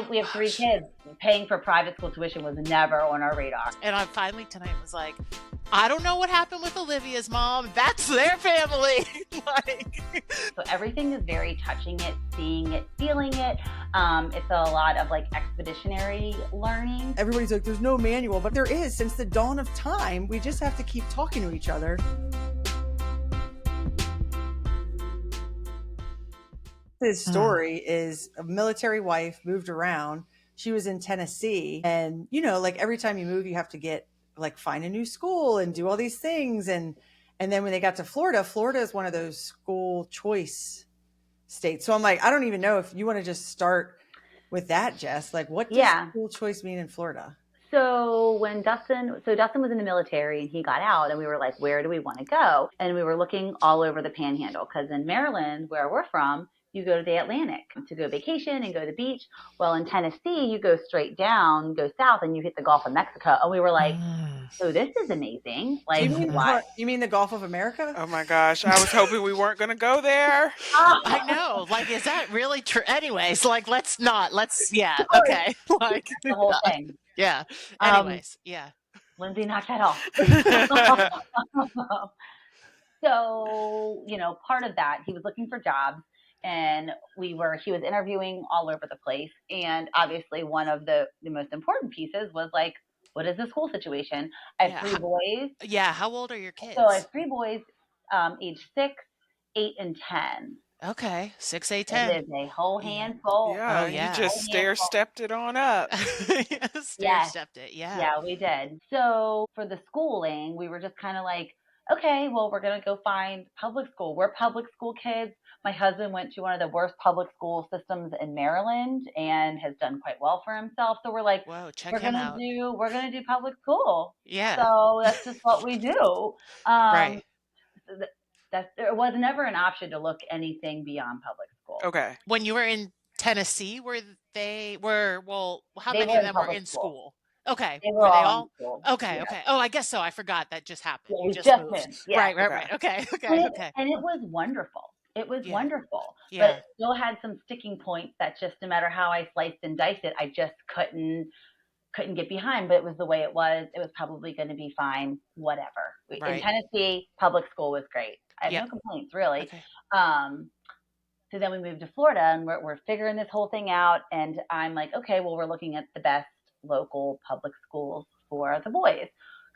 we have 3 kids. Paying for private school tuition was never on our radar. And I finally tonight was like, I don't know what happened with Olivia's mom. That's their family. Like, So everything is very touching it, seeing it, feeling it. It's a lot of like expeditionary learning. Everybody's like, there's no manual, but there is. Since the dawn of time, we just have to keep talking to each other. His story is a military wife, moved around. She was in Tennessee, and like every time you move, you have to find a new school and do all these things. And then when they got to Florida is one of those school choice states. So I'm like, I don't even know if you want to just start with that, Jess. Like, what does school choice mean in Florida? So Dustin was in the military and he got out, and we were like, where do we want to go? And we were looking all over the Panhandle, because in Maryland, where we're from, you go to the Atlantic to go vacation and go to the beach. Well, in Tennessee, you go straight down, go south, and you hit the Gulf of Mexico. And we were like, so this is amazing. Like, you mean the Gulf of America? Oh my gosh. I was hoping we weren't going to go there. I know. Like, is that really true? Anyways, like, yeah. Okay. Like, the whole thing. Yeah. Anyways, yeah. Lindsay knocked that off. So, part of that, he was looking for jobs. And he was interviewing all over the place. And obviously one of the most important pieces was like, what is the school situation? I have 3 boys. Yeah. How old are your kids? So I have 3 boys, age 6, 8, and 10. Okay. 6, 8, 10. It is a whole handful. Yeah. You just stair-stepped it on up. Stair-stepped it. Yeah. Yeah, we did. So for the schooling, we were just kind of like, okay, well, we're going to go find public school. We're public school kids. My husband went to one of the worst public school systems in Maryland and has done quite well for himself. So we're like, whoa, we're gonna do public school. Yeah. So that's just what we do. Right. There was never an option to look anything beyond public school. Okay. When you were in Tennessee, how many of them were in school? Okay. Were they all? Okay. Yeah. Okay. Oh, I guess so. I forgot that just happened. Yeah, you just moved. Yeah. Right. Okay. And it was wonderful. It was wonderful, yeah. But it still had some sticking points that just, no matter how I sliced and diced it, I just couldn't get behind. But it was the way it was. It was probably going to be fine, whatever. Right. In Tennessee, public school was great. I have no complaints, really. Okay. So then we moved to Florida, and we're figuring this whole thing out. And I'm like, okay, well, we're looking at the best local public schools for the boys.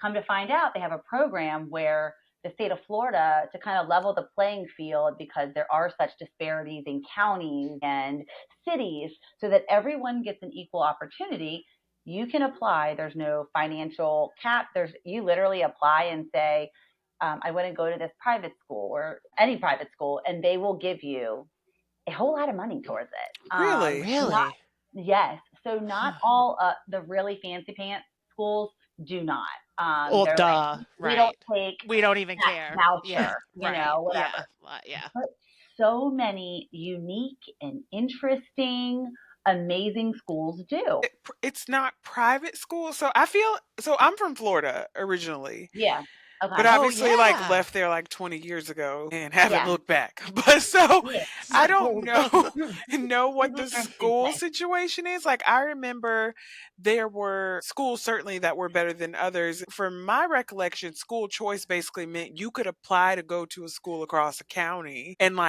Come to find out, they have a program where the state of Florida, to kind of level the playing field, because there are such disparities in counties and cities, so that everyone gets an equal opportunity. You can apply. There's no financial cap. You literally apply and say, I want to go to this private school or any private school, and they will give you a whole lot of money towards it. Really? Yes. So not all the really fancy pants schools do not. Well, duh. Like, we don't even care. Voucher, whatever. Yeah. But so many unique and interesting, amazing schools do. It's not private school. So I'm from Florida originally. Yeah. Okay. But obviously, left there 20 years ago and haven't looked back. But I don't know what the school situation is. Like, I remember there were schools certainly that were better than others. From my recollection, school choice basically meant you could apply to go to a school across the county, and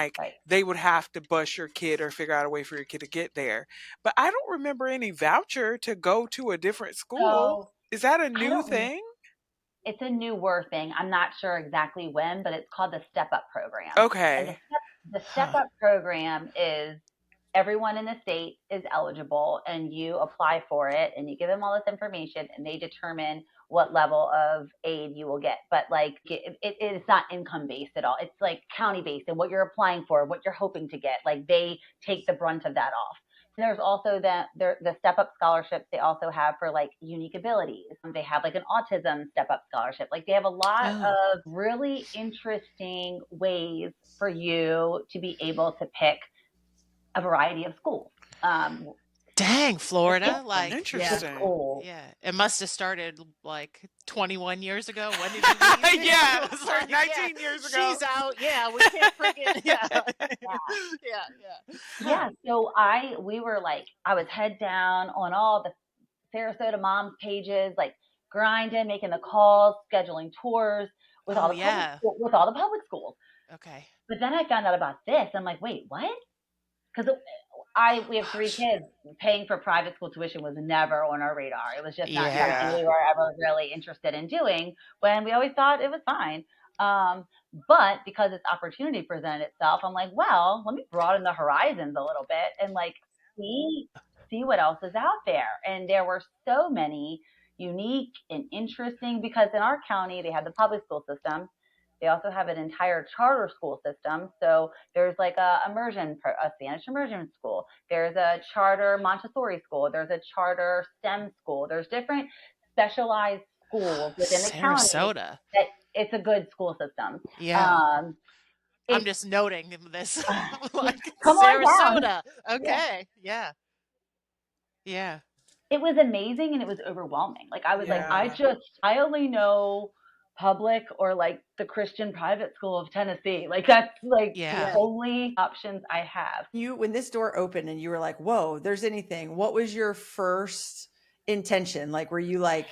they would have to bus your kid or figure out a way for your kid to get there. But I don't remember any voucher to go to a different school. Is that a new thing? It's a newer thing. I'm not sure exactly when, but it's called the Step Up program. Okay. And the Step Up program is everyone in the state is eligible, and you apply for it, and you give them all this information, and they determine what level of aid you will get. But it's not income based at all. It's county based, and what you're applying for, what you're hoping to get. They take the brunt of that off. There's also the Step Up scholarships they also have for unique abilities. They have an autism Step Up scholarship. They have a lot of really interesting ways for you to be able to pick a variety of schools. Dang, Florida. Like, It's Interesting. cool. yeah, it must have started like 21 years ago. When did you leave? Yeah, It was started like, yeah, 19 years ago. she's out. Yeah, we can't friggin' yeah. Yeah, yeah. Huh. Yeah, so we were like, I was head down on all the Sarasota moms pages, like grinding, making the calls, scheduling tours with Oh, all the yeah. public schools. Okay. But then I found out about this. I'm like, wait, what? Because we have three Gosh. kids. Paying for private school tuition was never on our radar. It was just not something Yeah. Yeah. we were ever really interested in doing. When we always thought it was fine. Um, but because this opportunity presented itself, I'm like, well, let me broaden the horizons a little bit and like see see what else is out there. And there were so many unique and interesting because in our county they have the public school system. They also have an entire charter school system. So there's like a Spanish immersion school. There's a charter Montessori school. There's a charter STEM school. There's different specialized schools within the county Sarasota. that it's a good school system. Yeah. Um, I'm it's just noting this. Like come on down. Sarasota. Yeah. Okay. Yeah. Yeah. It was amazing and it was overwhelming. Like I was like, Yeah. I only know public or like the Christian private school of Tennessee. Like that's like the Yeah. only options I have. When this door opened and you were like, whoa, there's anything, what was your first intention? Like, were you like,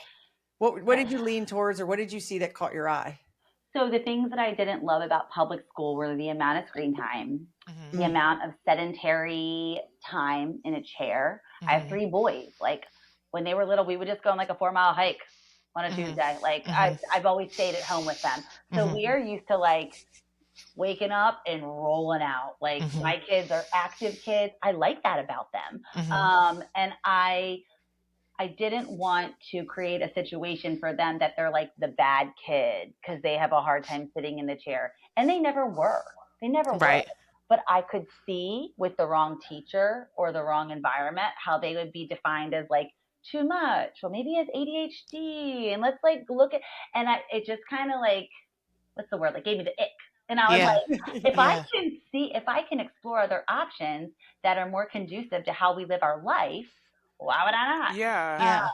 what did you lean towards or what did you see that caught your eye? So the things that I didn't love about public school were the amount of screen time, Mhm. the amount of sedentary time in a chair. I have Mhm. 3 boys. Like when they were little, we would just go on like a 4-mile hike on a Mhm. Tuesday. Like Mhm. I've always stayed at home with them. So Mhm. we are used to like waking up and rolling out. Like Mhm. my kids are active kids. I like that about them. Mhm. And I didn't want to create a situation for them that they're like the bad kid because they have a hard time sitting in the chair. And they never were. They never were. Right. But I could see with the wrong teacher or the wrong environment how they would be defined as like too much. Well, maybe it's ADHD. And let's like look at, and it just kind of like, what's the word? Like gave me the ick. And I was Yeah. like, Yeah. if I can explore other options that are more conducive to how we live our life, why would I not? Yeah. Yeah.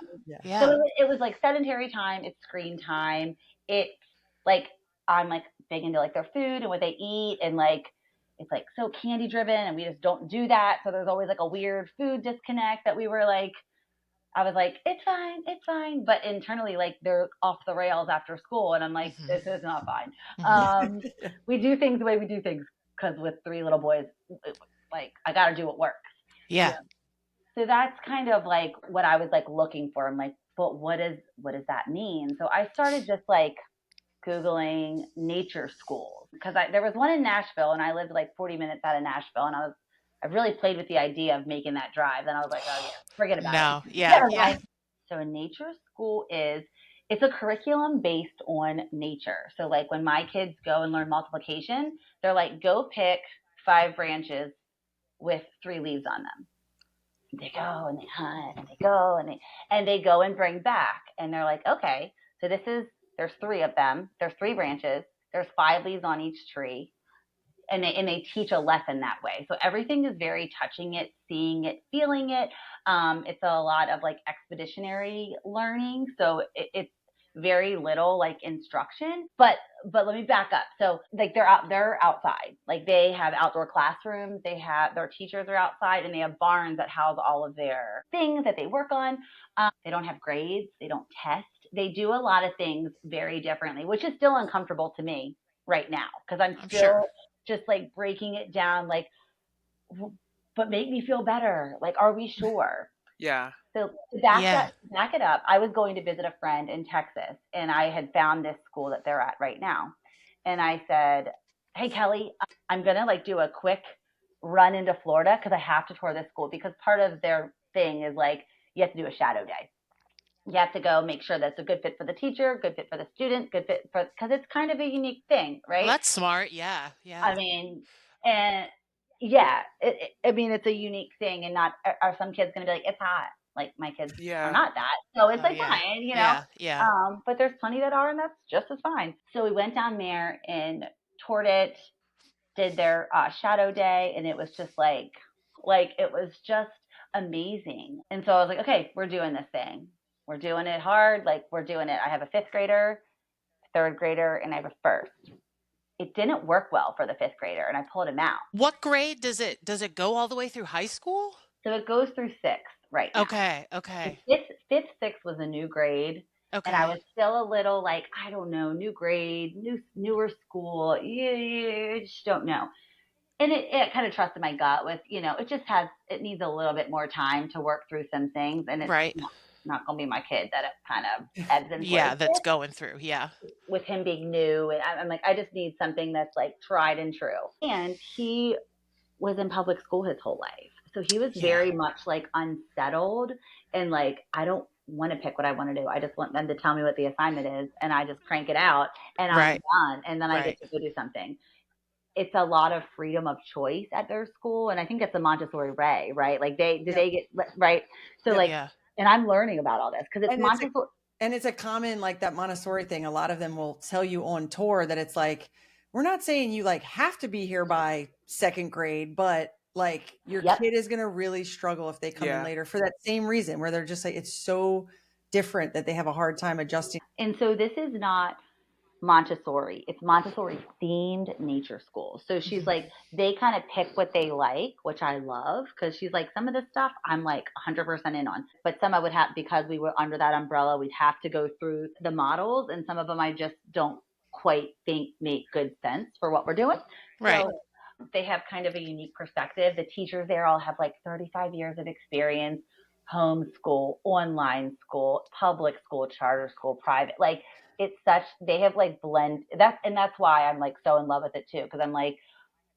Yeah. So Yeah. it was like sedentary time, it's screen time. It's like I'm like big into like their food and what they eat and like it's like so candy driven and we just don't do that. So there's always like a weird food disconnect that we were like I was like, it's fine, it's fine. But internally, like they're off the rails after school. And I'm like, Mhm. this is not fine. Mhm. We do things the way we do things because with 3 little boys, like I got to do what works. Yeah. So that's kind of like what I was like looking for. I'm like, but what does that mean? So I started just like Googling nature schools because there was one in Nashville and I lived like 40 minutes out of Nashville and I really played with the idea of making that drive. Then I was like, oh yeah, forget about No. it. Yeah. Never Yeah. mind. So a nature school it's a curriculum based on nature. So like when my kids go and learn multiplication, they're like, go pick 5 branches with 3 leaves on them. They go and they hunt and they go and they go and bring back and they're like, okay, so there's 3 of them. There's 3 branches. There's 5 leaves on each tree and they teach a lesson that way. So everything is very touching it, seeing it, feeling it. It's a lot of like expeditionary learning. So it's very little like instruction, but let me back up. So like they're outside, like they have outdoor classrooms, they have their teachers are outside and they have barns that house all of their things that they work on. They don't have grades, they don't test, they do a lot of things very differently, which is still uncomfortable to me right now because I'm I'm still sure. just like breaking it down, like, but make me feel better. Like, are we sure? Yeah. So to Yeah. back it up, I was going to visit a friend in Texas, and I had found this school that they're at right now, and I said, "Hey Kelly, I'm gonna like do a quick run into Florida because I have to tour this school because part of their thing is like you have to do a shadow day. You have to go make sure that's a good fit for the teacher, good fit for the student, good fit for because it's kind of a unique thing, Well, right? that's smart. Yeah. I Yeah. mean, and yeah, I mean, it's a unique thing, and not are some kids going to be like, it's hot. Like my kids are Yeah. not that, so it's Oh, like yeah. fine, you know. Yeah. Yeah. But there's plenty that are, and that's just as fine. So we went down there and toured it, did their shadow day, and it was just like it was just amazing. And so I was like, okay, we're doing this thing. We're doing it hard. Like, we're doing it. I have a fifth grader, third grader, and I have a first. It didn't work well for the fifth grader, and I pulled him out. What grade does it go all the way through high school? So it goes through sixth right now. Okay, So okay, sixth was a new grade, and I okay. was still a little like, I don't know, new grade, newer school. You just don't know. And it kind of trusted my gut with, it needs a little bit more time to work through some things, and it's Right. not going to be my kid that it kind of ebbs and flows Yeah, that's going through. Yeah. with him being new. And I'm like, I just need something that's like tried and true. And he was in public school his whole life. So he was Yeah. very much like unsettled and like, I don't want to pick what I want to do. I just want them to tell me what the assignment is and I just crank it out and I'm Right. done. And then I get Right. to go do something. It's a lot of freedom of choice at their school. And I think it's a Montessori way, right? Like Yep. they get, right. So Yep. like, Yeah. and I'm learning about all this because it's And it's a Montessori. and it's a common, like, that Montessori thing. A lot of them will tell you on tour that it's like, we're not saying you like have to be here by second grade, but like your Yep. kid is going to really struggle if they come in later for that same reason, where they're just like, it's so different that they have a hard time adjusting. And so this is not Montessori. It's Montessori themed nature school. So she's like, they kind of pick what they like, which I love because she's like, some of this stuff I'm like 100% in on. But some I would have, because we were under that umbrella, we'd have to go through the models. And some of them I just don't quite think make good sense for what we're doing. Right. So they have kind of a unique perspective. The teachers there all have like 35 years of experience, homeschool, online school, public school, charter school, private. Like it's such, they have like that's why I'm like so in love with it too. Cause I'm like,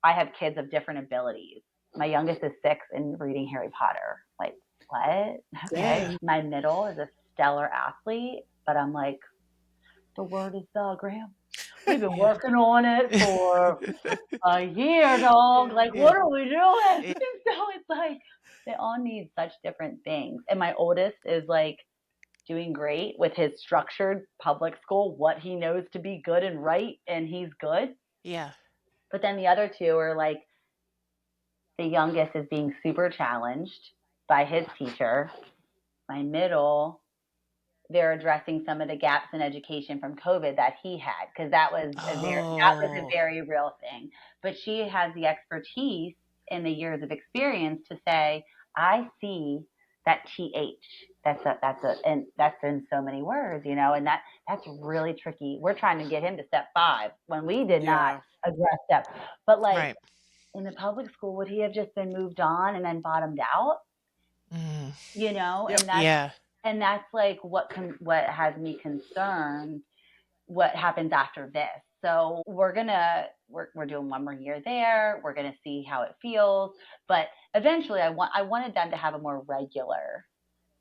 I have kids of different abilities. My youngest is 6 and reading Harry Potter. Like, what? Okay. Yeah. My middle is a stellar athlete, but I'm like, the word is Graham. We've been working on it for a year, dog. Like, Yeah. what are we doing? Yeah. So it's like they all need such different things. And my oldest is like doing great with his structured public school, what he knows to be good and right, and he's good. Yeah. But then the other two are like the youngest is being super challenged by his teacher. My middle, they're addressing some of the gaps in education from COVID that he had because that was a Oh. very real thing. But she has the expertise and the years of experience to say, I see that TH. And that's in so many words, and that's really tricky. We're trying to get him to step 5 when we did not Yeah. address step. But like Right. in the public school, would he have just been moved on and then bottomed out? Mm. Yep. Yeah. And that's like what has me concerned what happens after this. So we're doing one more year there. We're gonna see how it feels. But eventually I wanted them to have a more regular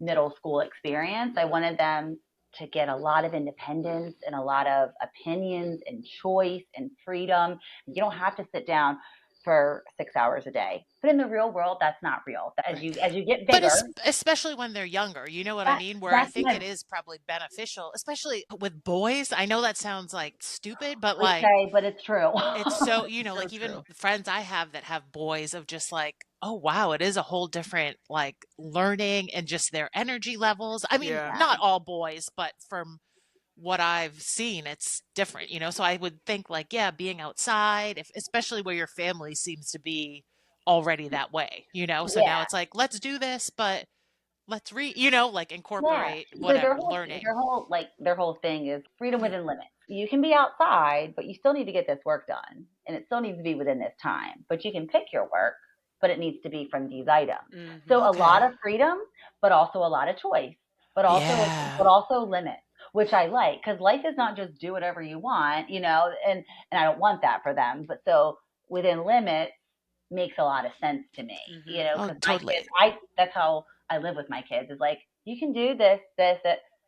middle school experience. I wanted them to get a lot of independence and a lot of opinions and choice and freedom. You don't have to sit down for 6 hours a day. But in the real world, that's not real. As Right. you get But bigger, especially when they're younger, you know what I that mean? Where I that's think my it is probably beneficial, especially with boys. I know that sounds like stupid, but like cliche, but it's true. it's so, So like even true. friends I have that have boys of just like, oh wow, it is a whole different like learning and just their energy levels. I mean, Yeah. not all boys, but from what I've seen, it's different, So I would think like, yeah, being outside, if especially where your family seems to be already that way, So now Yeah. it's like, let's do this, but let's like Yeah. incorporate So whatever learning. their whole thing is freedom within limits. You can be outside, but you still need to get this work done, and it still needs to be within this time. But you can pick your work, but it needs to be from these items. So a lot Okay. of freedom, but also a lot of choice, Yeah. but also limits, which I like because life is not just do whatever you want, and I don't want that for them. But so within limits makes a lot of sense to me, Oh, because my kids, totally. that's how I live with my kids is like, you can do this, that,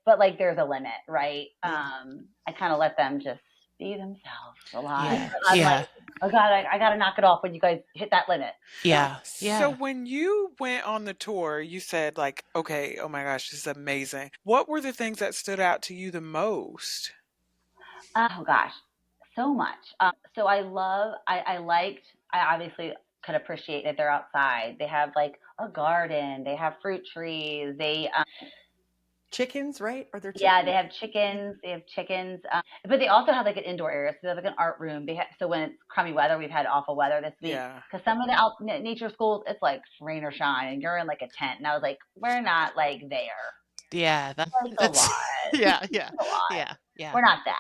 but like there's a limit, right? Yeah. I kind of let them just be themselves a lot. Yeah. I'm like, Yeah. oh God, I got to knock it off when you guys hit that limit. Yeah. So Yeah. when you went on the tour, you said like, okay, oh my gosh, this is amazing. What were the things that stood out to you the most? Oh gosh, so much. So I obviously could appreciate that they're outside. They have like a garden. They have fruit trees. They Chickens, right? Are there Yeah, chickens? they have chickens. They have chickens, but they also have like an indoor area. So they have like an art room. So when it's crummy weather, we've had awful weather this week. Yeah. Because some of the nature schools, it's like rain or shine, and you're in like a tent. And I was like, we're not like there. Yeah, Like a that's lot, yeah, yeah, a lot. yeah, yeah, We're not that.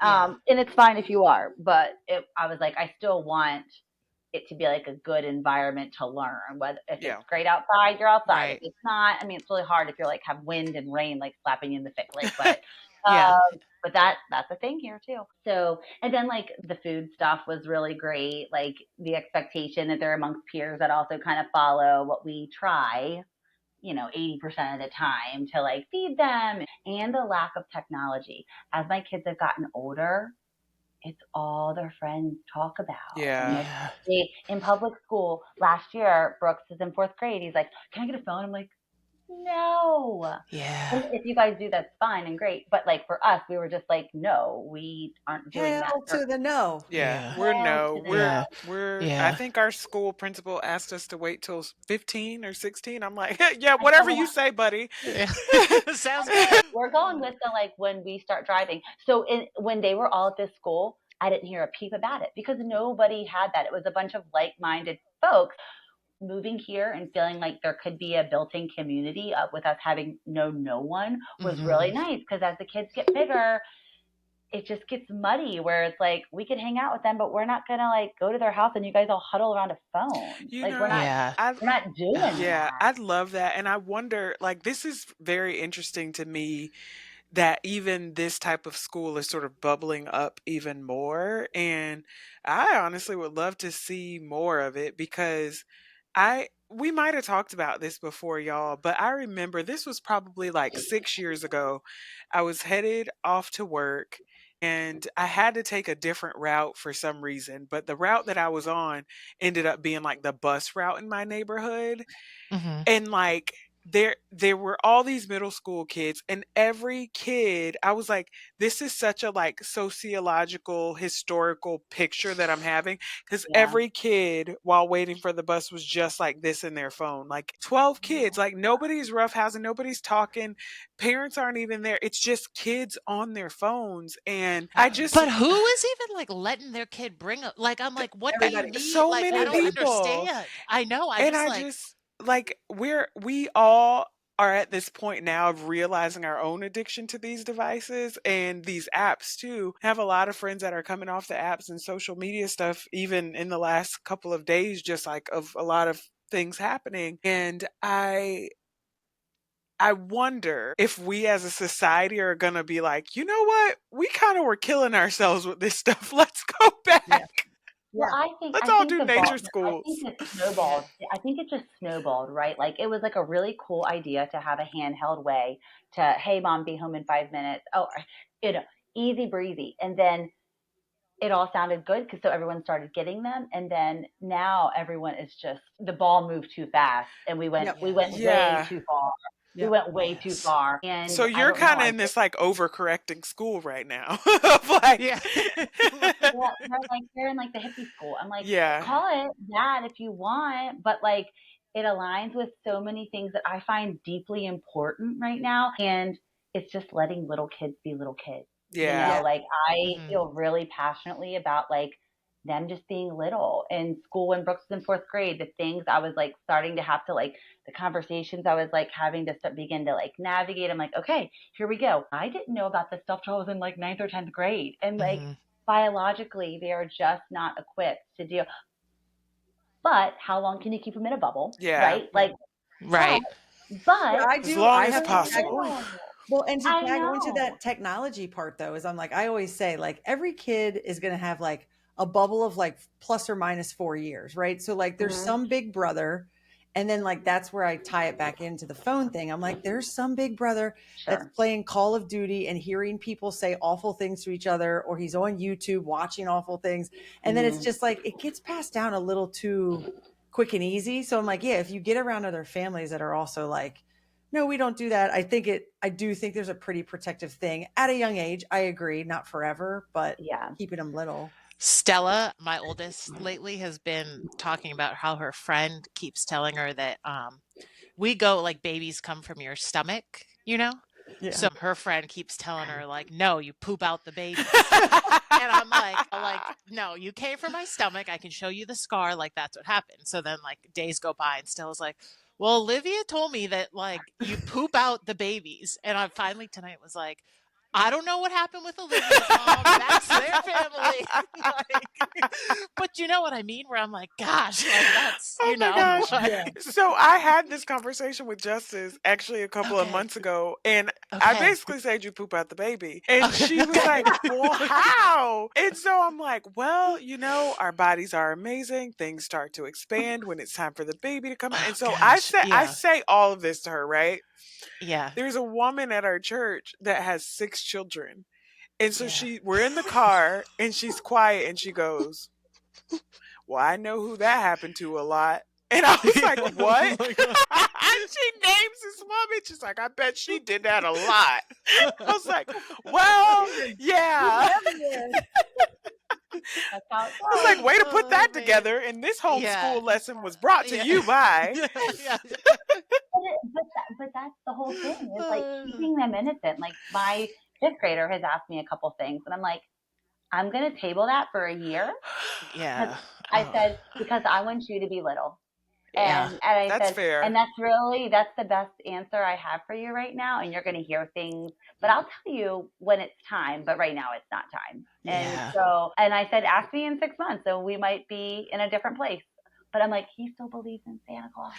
yeah, And it's fine if you are, but I was like, I still want it to be like a good environment to learn. Whether if it's Yeah. great outside, you're outside. If right, it's not, I mean, it's really hard if you're like have wind and rain like slapping you in the face. Like, yeah, but that's a thing here too. So, and then like the food stuff was really great. Like the expectation that they're amongst peers that also kind of follow what we try, 80% of the time to like feed them, and the lack of technology. As my kids have gotten older, it's all their friends talk about. And Yeah. like yeah, in public school last year, Brooks is in fourth grade. He's like, "Can I get a phone?" I'm like, "No." yeah, And if you guys do, that's fine and great. But like for us, we were just like, "No, we aren't doing that." Hell to the no. Yeah, yeah, we're Hell no, to the no. we're. I yeah, think our school principal asked us to wait till 15 or 16. I'm like, yeah, I said, whatever "Well, you say, buddy. yeah. Sounds good. we're going with the like when we start driving." So when they were all at this school, I didn't hear a peep about it because nobody had that. It was a bunch of like-minded folks moving here and feeling like there could be a built-in community with us having no one was really Hmm. nice, because as the kids get bigger, it just gets muddy where it's like we could hang out with them, but we're not gonna like go to their house and you guys all huddle around a phone. You Like know, Yeah. I we're not doing yeah, that. I'd love that. And I wonder, like, this is very interesting to me that even this type of school is sort of bubbling up even more. And I honestly would love to see more of it because we might have talked about this before, y'all, but I remember this was probably like 6 years ago. I was headed off to work and I had to take a different route for some reason, but the route that I was on ended up being like the bus route in my neighborhood. Hmm. And like there were all these middle school kids, and every kid, I was like, this is such a like sociological historical picture that I'm having, because Yeah. every kid while waiting for the bus was just like this in their phone, like 12 kids, like nobody's roughhousing, nobody's talking, parents aren't even there, it's just kids on their phones. And I just But who is even like letting their kid bring a like I'm like, what do you Everybody. need? so Like, I many don't Everybody. people. understand. I know. I And just I like, just like we all are at this point now of realizing our own addiction to these devices and these apps too. I have a lot of friends that are coming off the apps and social media stuff even in the last couple of days, just like of a lot of things happening. And I wonder if we as a society are going to be like, you know what? We kind of were killing ourselves with this stuff. Let's go Yeah. back. Well, Yeah. Let's I all think do the ball nature I think schools. it yeah. snowballed. I think it just snowballed, right? Like it was like a really cool idea to have a handheld way to, hey mom, be home in 5 minutes. Oh, you know, easy breezy. And then it all sounded good because so everyone started getting them, and then now everyone is just the ball moved too fast, and Yep. we Yeah. went way Yeah. too far. We Yep. went way too Yes. far, So and I you're don't know. kind of I in this like overcorrecting school right now of like Yeah. Yeah, they're in like the hippie school. I'm like, yeah. call it that if you want, but like it aligns with so many things that I find deeply important right now. And it's just letting little kids be little kids. Yeah. Yeah. Like I Hmm. feel really passionately about like them just being little in school. When Brooks was in fourth grade, the things I was like starting to have to like the conversations I was like having to start begin to like navigate. I'm like, okay, here we go. I didn't know about this stuff till I was in like ninth or 10th grade. And like Hmm. biologically, they are just not equipped to deal. But how long can you keep them in a bubble, Yeah. right? Like, but, Right. But but I As do. long I as have they're to tag. possible. little. Well, and to I tag on to know. that technology part though, is I'm like, I always say, like, every kid is going to have like a bubble of like plus or minus 4 years, right? So, like, there's Hmm. some big brother. And then, like, that's where I tie it back into the phone thing. I'm like, there's some big brother that's Sure. playing Call of Duty and hearing people say awful things to each other, or he's on YouTube watching awful things. And then it's Hmm. just like, it gets passed down a little too quick and easy. So I'm like, yeah, if you get around other families that are also like, no, we don't do that. I do think there's a pretty protective thing at a young age. I agree, not forever, but Yeah. keeping them little. Stella, my oldest lately, has been talking about how her friend keeps telling her that we go like babies come from your stomach, you know? Yeah. So her friend keeps telling her like, "No, you poop out the babies." And I'm like, "No, you came from my stomach. I can show you the scar. Like that's what happened." So then like days go by and Stella's like, "Well, Olivia told me that like you poop out the babies." And I finally tonight was like, I don't know what happened with Olivia's mom. That's their family. Like, but you know what I mean? Where I'm like, gosh, like that's, Oh my gosh. Yeah. So I had this conversation with Justice actually a couple of okay, months ago, and I okay, basically said you poop out the baby. And she was okay. like, well, how? And so I'm like, well, our bodies are amazing. Things start to expand when it's time for the baby to come out. Oh And so gosh, I yeah, say all of this to her, right? yeah, There's a woman at our church that has 6 children. And so yeah. we're in the car and she's quiet and she goes, well, I know who that happened to a lot. And I was like, what? Oh my God. She names this woman. She's like, I bet she did that a lot. I was like, well, yeah. That's how it I was like, goes. way to put Oh that man, together. And this yeah, homeschool lesson was brought to yeah, you by. yeah, yeah. But that's the whole thing is like keeping them innocent. Like my fifth grader has asked me a couple things, and I'm like, I'm gonna table that for a year. Because Yeah. I Oh, said because I want you to be little, yeah. and I That's said, and fair. that's the best answer I have for you right now. And you're gonna hear things, but I'll tell you when it's time. But right now it's not time. And Yeah. so, and I said, ask me in 6 months, so we might be in a different place. But I'm like, he still believes in Santa Claus.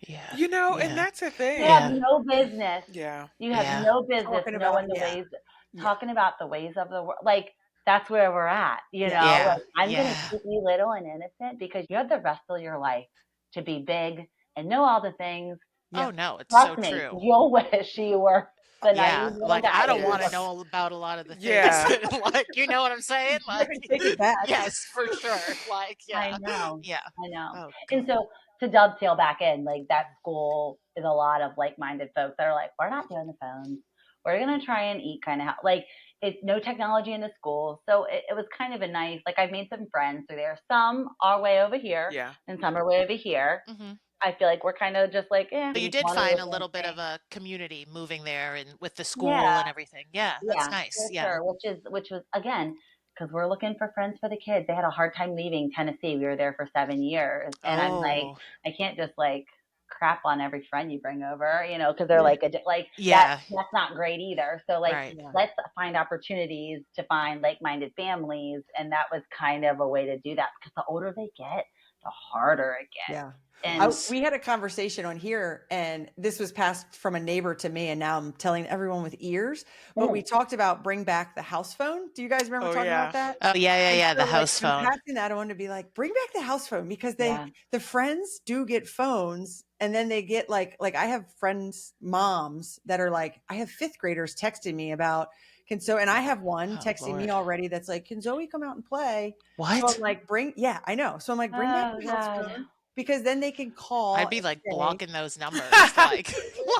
Yeah. And Yeah. that's a You have Yeah. thing. no business. Yeah. You have Yeah. no business Talking about, knowing the yeah. ways, Yeah. talking about the ways of the world. Like that's where we're at. Yeah. Yeah. Like I'm gonna Yeah. keep you little and innocent because you have the rest of your life to be big and know all the things. Oh Yeah. no, it's so Trust me, true. you'll wish you were the naive Yeah. little Like guy I that don't you want to were. Yes. know about a lot of the things Yeah. that like you know what I'm saying? You're Like gonna take it back. yes, for sure. Like I yeah. know. Yeah. I know. Oh And god. so to dovetail back in, like that school is a lot of like minded folks that are like, we're not doing the phones. We're going to try and eat kind of how, like, it's no technology in the school. So it was kind of a nice, like, I've made some friends through there. Some are way over here Yeah. and some are way over here. Mhm. I feel like we're kind of just like, But you each did one of find the a same little bit of thing. a community moving there and with the school Yeah. and everything. Yeah, that's Yeah, nice. for Yeah. sure. Which was again because we're looking for friends for the kids. They had a hard time leaving Tennessee. We were there for 7 years, and I'm like, Oh. I can't just like crap on every friend you bring over, because they're Yeah. like like that. Yeah. That's not great either. So like, Right. Yeah. let's find opportunities to find like-minded families, and that was kind of a way to do that because the older they get, the harder it gets. Yeah. And We had a conversation on here, and this was passed from a neighbor to me, and now I'm telling everyone with ears. But we talked about bring back the house phone. Do you guys remember Oh talking about yeah. that? Oh yeah, yeah, And yeah, so, the like, house I'm phone. passing that on to be like, bring back the house phone because yeah, the friends do get phones, and then they get like I have friends, moms that are like, I have fifth graders texting me about and I have one Oh texting me Lord. already that's like, can Zoe come out and play? So I'm What? like, yeah, I know. So I'm like, bring back oh the house god, phone because then they can I'd call be and like say, blocking those numbers. Like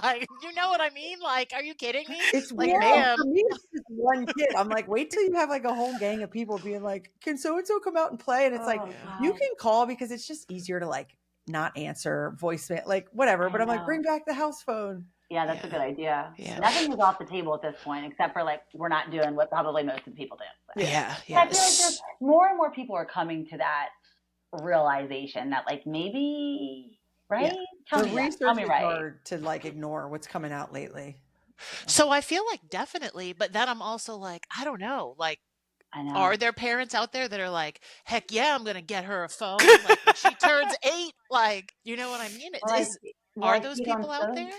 like you know what I mean? Like, are you kidding me? it's Like, weird. And for ma'am. me, it's just one kid. I'm like, wait till you have like a whole gang of people being like, can so and so come out and play? And it's like, oh Yeah. you god, can call because it's just easier to like not answer voicemail, like whatever. I But I'm like, know. bring back the house phone. Yeah, that's a Yeah. good idea. Yeah. Nothing is off the table at this point, except for like we're not doing what probably most of the people do. Yeah. Yeah. But I feel like there's Yes. more and more people are coming to that realization that like maybe, Yeah. right? Tell The me that. Tell research me is right. hard to like ignore what's coming out lately. So I feel like definitely, but then I'm also like, I don't know. Like, I know. are there parents out there that are like, heck yeah, I'm gonna get her a phone like when she turns 8? Like, you know what I mean? Well, I Are those see it on people out social. there?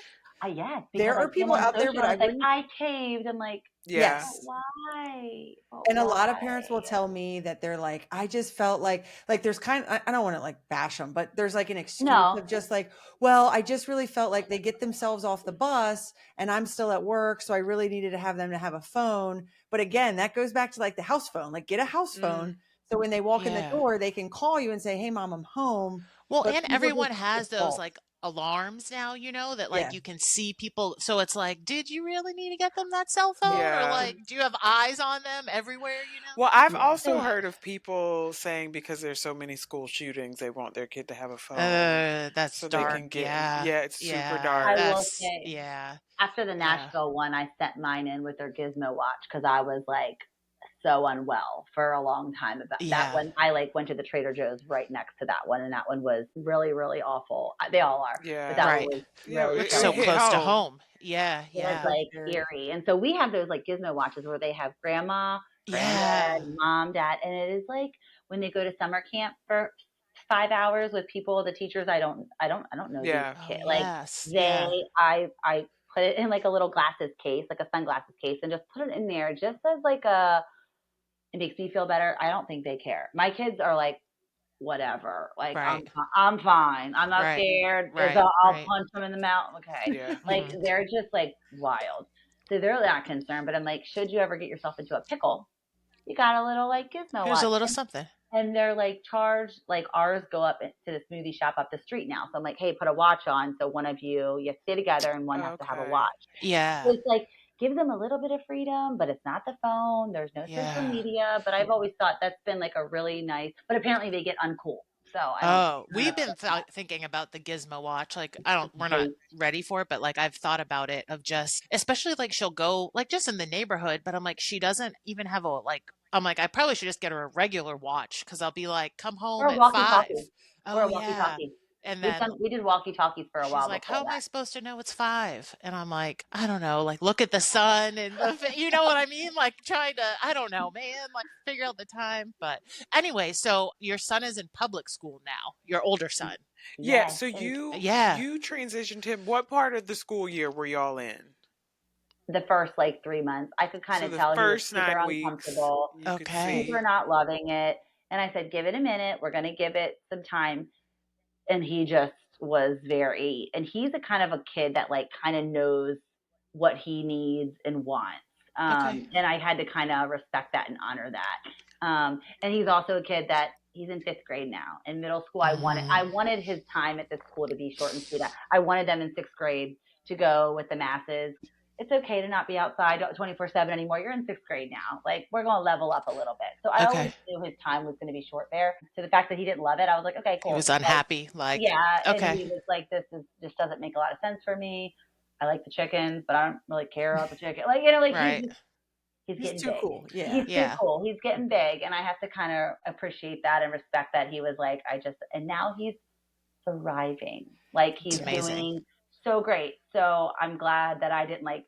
Yes, because There I are see them people on out there, social, but and I it's like wouldn't. I caved, and like, Yeah. but Yes. why? But And a why? lot of parents will tell me that they're like, I just felt like there's I don't want to like bash them, but there's like an excuse No. of just like, well, I just really felt like they get themselves off the bus and I'm still at work. So I really needed to have them to have a phone. But again, that goes back to like the house phone, like get a house phone. Mm. So when they walk in the Yeah. door, they can call you and say, hey, mom, I'm home. Well, But and people just everyone has those default. like alarms now, you know, that Yeah. like you can see people. So it's like, did you really need to get them that cell phone? Or Yeah. like, do you have eyes on them everywhere, you know? Well, I've Yeah. also heard of people saying because there's so many school shootings, they want their kid to have a phone That's so they dark. can get in. Yeah. Yeah, it's super Yeah. I dark. will That's, say, yeah. after the Yeah. Nashville one, I sent mine in with their Gizmo watch because I was like so unwell for a long time about that Yeah. one. I like went to the Trader Joe's right next to that one, and that one was really, really awful. They all are, but Yeah. that one Right. was Yeah, really It's it so killing me. hit close to home. home. Yeah. It was Yeah. So like scary. eerie. And so we have those like Gizmo watches where they have grandma, Yeah. granddad, mom, dad, and it is like when they go to summer camp for 5 hours with people, the teachers. I don't know these Yeah. Oh, kids. Like yes. they, Yeah. I put it in like a little glasses case, like a sunglasses case, and just put it in there, just as like a. It makes me feel better. I don't think they care. My kids are like, whatever. Like Right. I'm fine. I'm not Right. scared. It's Right. I'll Right. punch them in the mouth. Okay. Yeah. Like Hmm. they're just like wild. So they're not concerned. But I'm like, should you ever get yourself into a pickle, you got a little like gizmo Here's a watch. little something. And they're like charged, like ours go up to the smoothie shop up the street now. So I'm like, hey, put a watch on. So one of you have to stay together and one has to have a Okay. watch. So Yeah. it's like, give them a little bit of freedom, but it's not the phone. There's no social Yeah. media. But I've always thought that's been like a really nice, but apparently they get uncool. So I don't Oh, we've been thinking about the Gizmo watch. Like, I don't, we're not bait. ready for it, but like, I've thought about it of just, especially like she'll go like just in the neighborhood, but I'm like, she doesn't even have a like, I'm like, I probably should just get her a regular watch because I'll be like, come Or home a at walkie 5. talkie. Or Oh, a walkie yeah. talkie. And We then done we did walkie talkies for a she's while like, before how am I that. supposed to know it's 5? And I'm like, I don't know, like look at the sun and you know what I mean? Like trying to, I don't know, man, like figure out the time. But anyway, so your son is in public school now, your older son. Yeah, Yes. so And you Yeah. transitioned him. What part of the school year were y'all in? the first like 3 months, I could kind So of the tell he was first super 9 weeks, uncomfortable, you could Okay. super see. not loving it. And I said, give it a minute. We're going to give it some time. And he just was very, and he's a kind of a kid that like kind of knows what he needs and wants. Okay. And I had to kind of respect that and honor that. And he's also a kid that he's in fifth grade now. In middle school, Mm, I wanted his time at this school to be short and sweet. I wanted them in sixth grade to go with the masses. It's okay to not be outside 24/7 anymore. You're in sixth grade now. Like we're going to level up a little bit. So I always okay. knew his time was going to be short there. So the fact that he didn't love it, I was like, okay, He was cool. Like, unhappy. Like, yeah, and okay. he was like, "This is just doesn't make a lot of sense for me. I like the chickens, but I don't really care about the chicken." Like, like Right. he's He's getting too big. cool. Yeah. He's too Yeah. cool. He's getting big, and I have to kind of appreciate that and respect that he was like, and now he's thriving. Like It's he's amazing. doing so great. So I'm glad that I didn't like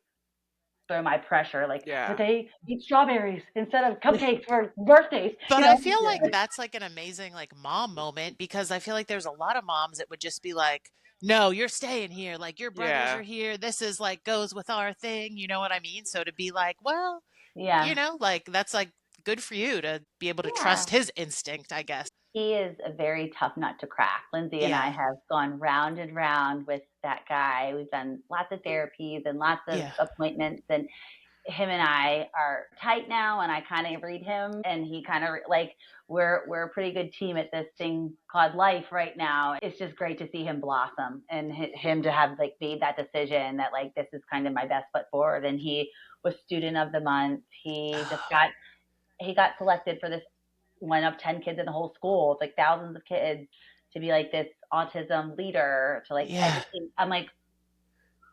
throw my pressure, like, but Yeah. they eat strawberries instead of cupcakes for birthdays. But I feel like that's like an amazing like mom moment because I feel like there's a lot of moms that would just be like, "No, you're staying here. Like your brothers Yeah. are here. This is like goes with our thing." You know what I mean? So to be like, "Well, you Yeah, know, like that's like good for you to be able to yeah. trust his instinct, I guess." He is a very tough nut to crack. Lindsay and I Yeah. have gone round and round with that guy. We've done lots of therapies and lots of Yeah. appointments, and him and I are tight now. And I kind of read him, and he kind of like we're a pretty good team at this thing called life right now. It's just great to see him blossom and him to have like made that decision that like this is kind of my best foot forward. And he was student of the month. He got selected for this one of 10 kids in the whole school. It's like thousands of kids to be like this autism leader to like Yeah. educate. I'm like,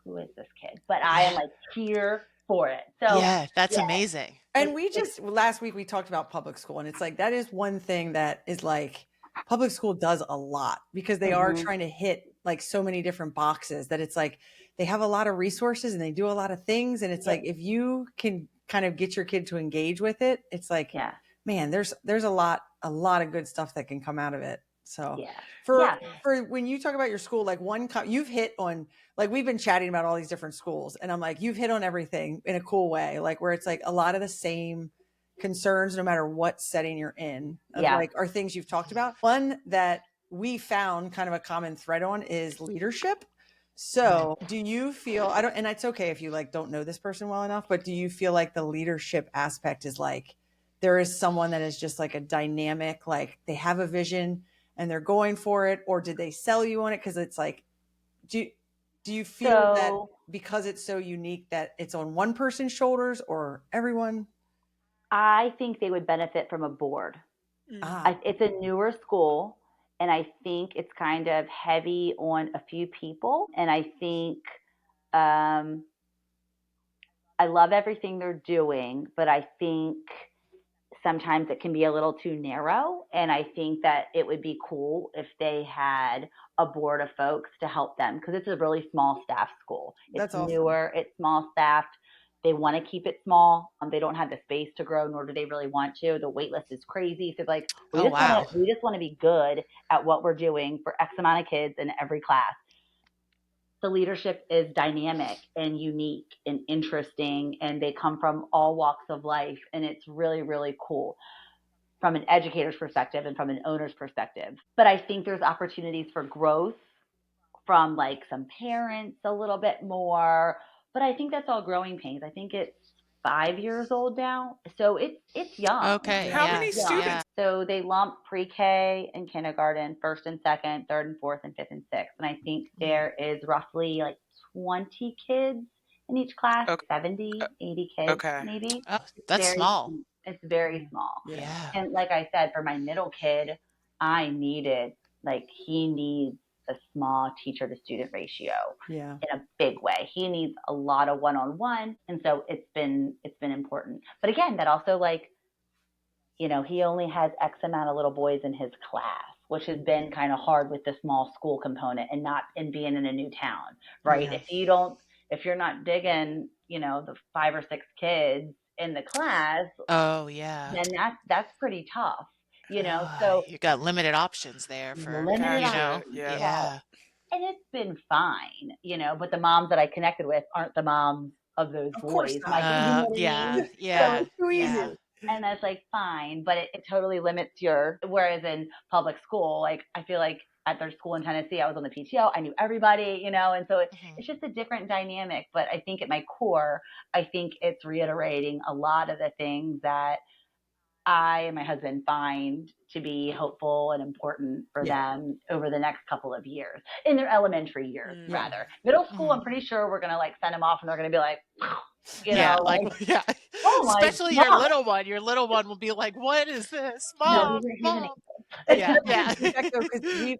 who is this kid? But I am Yeah. like here for it. So Yeah, that's yeah, amazing. And we it's just last week we talked about public school, and it's like that is one thing that is like public school does a lot because they are mhm. trying to hit like so many different boxes that it's like they have a lot of resources and they do a lot of things, and it's Yep. like if you can kind of get your kid to engage with it, it's like, Yeah. man, there's a lot of good stuff that can come out of it. So Yeah. for Yeah. for when you talk about your school, like you've hit on, like we've been chatting about all these different schools, and I'm like, you've hit on everything in a cool way, like where it's like a lot of the same concerns no matter what setting you're in of Yeah. like are things you've talked about. One that we found kind of a common thread on is leadership. So do you feel, I don't, and it's okay if you like don't know this person well enough, but do you feel like the leadership aspect is like there is someone that is just like a dynamic, like they have a vision and they're going for it, or did they sell you on it because it's like Do you feel that because it's so unique that it's on one person's shoulders or everyone? I think they would benefit from a board. It's a newer school, and I think it's kind of heavy on a few people. And I think I love everything they're doing, but I think sometimes it can be a little too narrow. And I think that it would be cool if they had a board of folks to help them, because it's a really small staff school. It's newer, it's small staffed. They want to keep it small. They don't have the space to grow, nor do they really want to. The wait list is crazy. So like, we just want to be good at what we're doing for X amount of kids in every class. The leadership is dynamic and unique and interesting, and they come from all walks of life, and it's really, really cool from an educator's perspective and from an owner's perspective. But I think there's opportunities for growth from like some parents a little bit more, but I think that's all growing pains. I think it's 5 years old now, so it's young. Okay. How many students? So they lump pre-K and kindergarten, first and second, third and fourth, and fifth and sixth. And I think there is roughly like 20 kids in each class, 70, 80 kids maybe. Oh, that's small. It's very small. Yeah. And like I said, for my middle kid, he needs a small teacher to student ratio in a big way. He needs a lot of one-on-one. And so it's been important. But again, that also he only has X amount of little boys in his class, which has been kind of hard with the small school component and being in a new town, right? Yeah. If you're not digging, the 5 or 6 kids in the class, then that's pretty tough, So you got limited options there for yeah. And it's been fine, but the moms that I connected with aren't the moms of those boys. Yeah. So it's too easy. And that's like fine, but it totally limits whereas in public school, like I feel like at their school in Tennessee, I was on the PTO, I knew everybody, and so it's just a different dynamic. But I think at my core, I think it's reiterating a lot of the things that I and my husband find to be hopeful and important for them over the next couple of years, in their elementary years, rather. Middle school, I'm pretty sure we're going to send them off and they're going to be like, oh my especially God. your little one will be like, what is this, mom? Mom. Yeah. Because